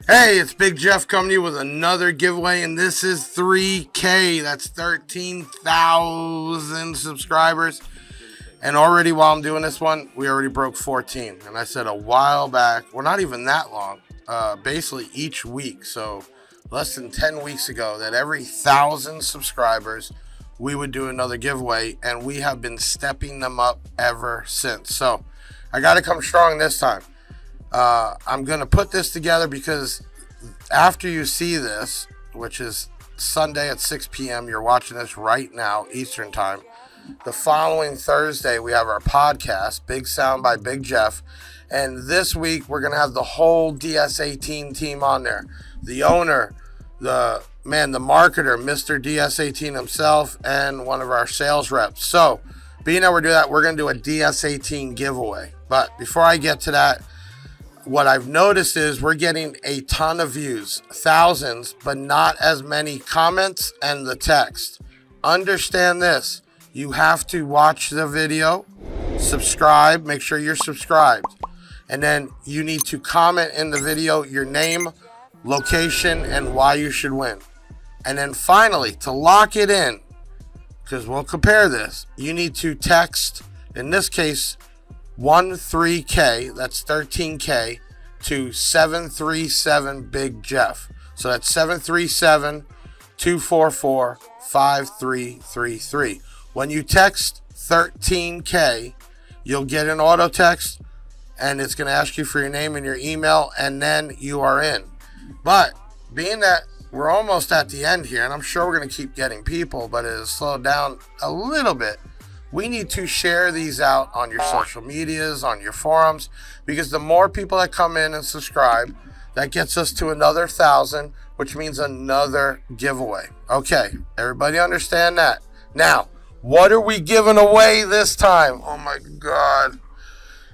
Hey, it's Big Jeff coming to you with another giveaway, and this is 3K. That's 13,000 subscribers. And already while I'm doing this one, we already broke 14. And I said a while back, well, not even that long, basically each week. So less than 10 weeks ago, that every 1,000 subscribers, we would do another giveaway. And we have been stepping them up ever since. So I got to come strong this time. I'm going to put this together because after you see this, which is Sunday at 6 p.m., you're watching this right now, Eastern time. The following Thursday, we have our podcast, Big Sound by Big Jeff. And this week, we're going to have the whole DS18 team on there. The owner, the marketer, Mr. DS18 himself, and one of our sales reps. So, being that we're doing that, we're going to do a DS18 giveaway. But before I get to that, what I've noticed is we're getting a ton of views, thousands, but not as many comments and the text. Understand this. You have to watch the video, subscribe, make sure you're subscribed. And then you need to comment in the video your name, location, and why you should win. And then finally, to lock it in, because we'll compare this, you need to text, in this case, 13K, that's 13K, to 737 Big Jeff. So that's 737-244-5333. When you text 13K, you'll get an auto text and it's going to ask you for your name and your email, and then you are in. But being that we're almost at the end here, and I'm sure we're going to keep getting people, but it has slowed down a little bit. We need to share these out on your social medias, on your forums, because the more people that come in and subscribe, that gets us to another 1,000, which means another giveaway. Okay, everybody understand that? Now, what are we giving away this time? Oh my God.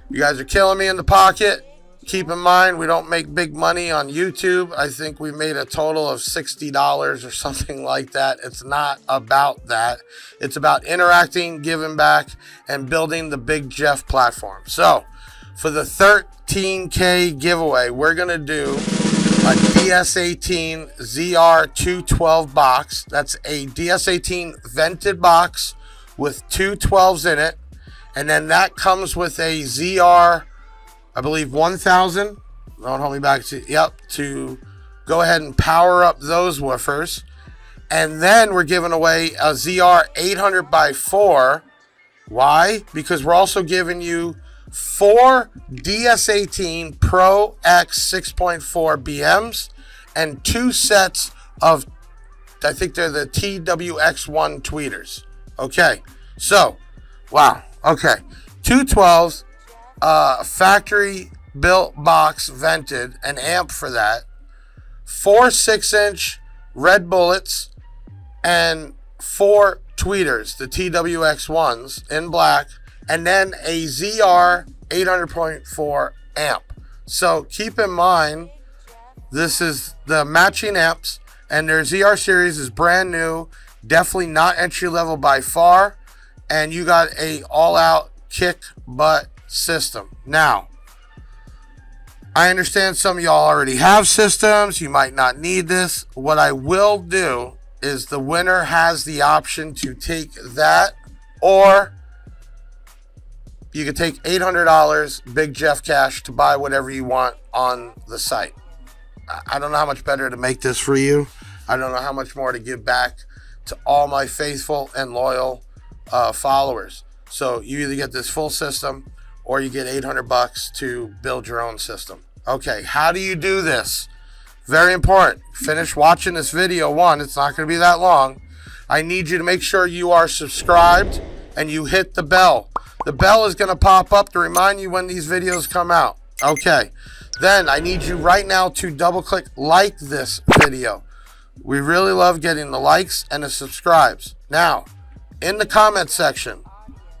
You guys are killing me in the pocket. Keep in mind, we don't make big money on YouTube. I think we made a total of $60 or something like that. It's not about that. It's about interacting, giving back, and building the Big Jeff platform. So, for the 13K giveaway, we're going to do a DS18 ZR212 box. That's a DS18 vented box with two 12s in it. And then that comes with a ZR, I believe 1,000. Don't hold me back. To go ahead and power up those woofers. And then we're giving away a ZR 800 by 4. Why? Because we're also giving you 4 DS18 Pro X 6.4 BMs and 2 sets of, I think they're the TWX1 tweeters. Okay. So, wow. Okay. 2 12s. Factory built box vented, an amp for that, 4 6-inch red bullets, and 4 tweeters, the TWX1s in black, and then a ZR 800.4 amp. So keep in mind, this is the matching amps, and their ZR series is brand new, definitely not entry level by far, and you got a all-out kick butt system. Now, I understand some of y'all already have systems. You might not need this. What I will do is the winner has the option to take that, or you can take $800 Big Jeff cash to buy whatever you want on the site. I don't know how much better to make this for you. I don't know how much more to give back to all my faithful and loyal followers. So you either get this full system or you get $800 to build your own system. Okay, how do you do this? Very important. Finish watching this video. One, it's not going to be that long. I need you to make sure you are subscribed and you hit the bell. The bell is going to pop up to remind you when these videos come out. Okay, then I need you right now to double click like this video. We really love getting the likes and the subscribes. Now, in the comment section,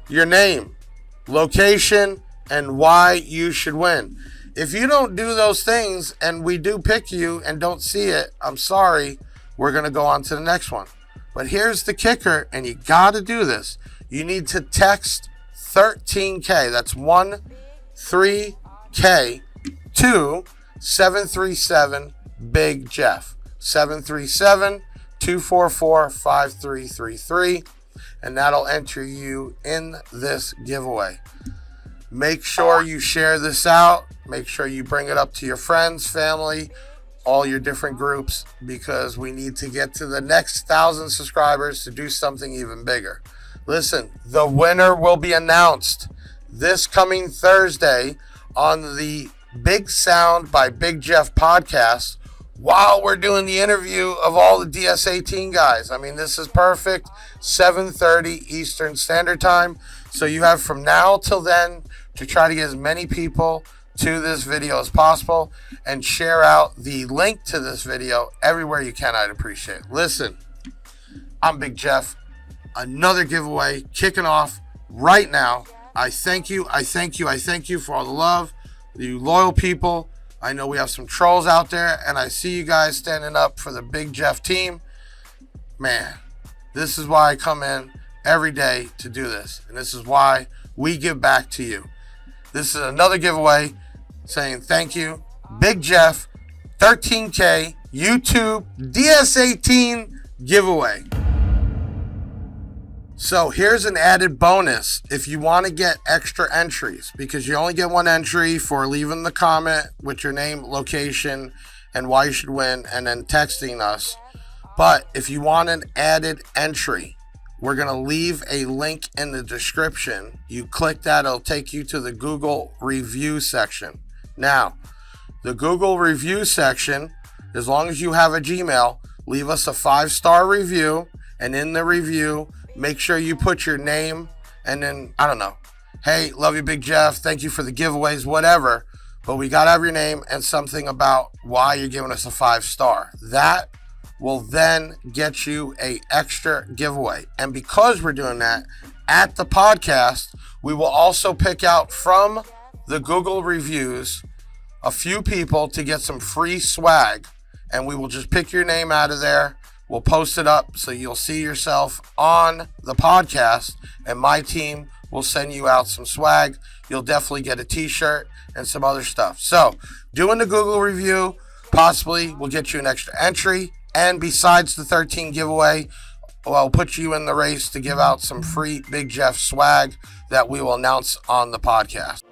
your name, location, and why you should win. If you don't do those things and we do pick you and don't see it, I'm sorry, we're going to go on to the next one. But here's the kicker, and you got to do this. You need to text 13K, that's 13K, to 737 Big Jeff. 737-244-5333. And that'll enter you in this giveaway. Make sure you share this out. Make sure you bring it up to your friends, family, all your different groups, because we need to get to the next 1,000 subscribers to do something even bigger. Listen, the winner will be announced this coming Thursday on the Big Sound by Big Jeff podcast while we're doing the interview of all the DS18 guys. I mean, this is perfect. 7:30 Eastern Standard Time. So you have from now till then to try to get as many people to this video as possible and share out the link to this video everywhere you can. I'd appreciate it. Listen, I'm Big Jeff. Another giveaway kicking off right now. I thank you for all the love, you loyal people. I know we have some trolls out there, and I see you guys standing up for the Big Jeff team. Man, this is why I come in every day to do this, and this is why we give back to you. This is another giveaway saying thank you, Big Jeff, 13K YouTube DS18 giveaway. So here's an added bonus if you want to get extra entries, because you only get one entry for leaving the comment with your name, location, and why you should win, and then texting us. But if you want an added entry, we're going to leave a link in the description. You click that, it'll take you to the Google review section. Now, the Google review section, as long as you have a Gmail, leave us a 5-star review, and in the review, make sure you put your name and then, I don't know, hey, love you, Big Jeff, thank you for the giveaways, whatever. But we got to have your name and something about why you're giving us a 5-star. That will then get you a extra giveaway. And because we're doing that at the podcast, we will also pick out from the Google reviews a few people to get some free swag. And we will just pick your name out of there. We'll post it up so you'll see yourself on the podcast, and my team will send you out some swag. You'll definitely get a t-shirt and some other stuff. So doing the Google review possibly will get you an extra entry. And besides the 13 giveaway, I'll put you in the race to give out some free Big Jeff swag that we will announce on the podcast.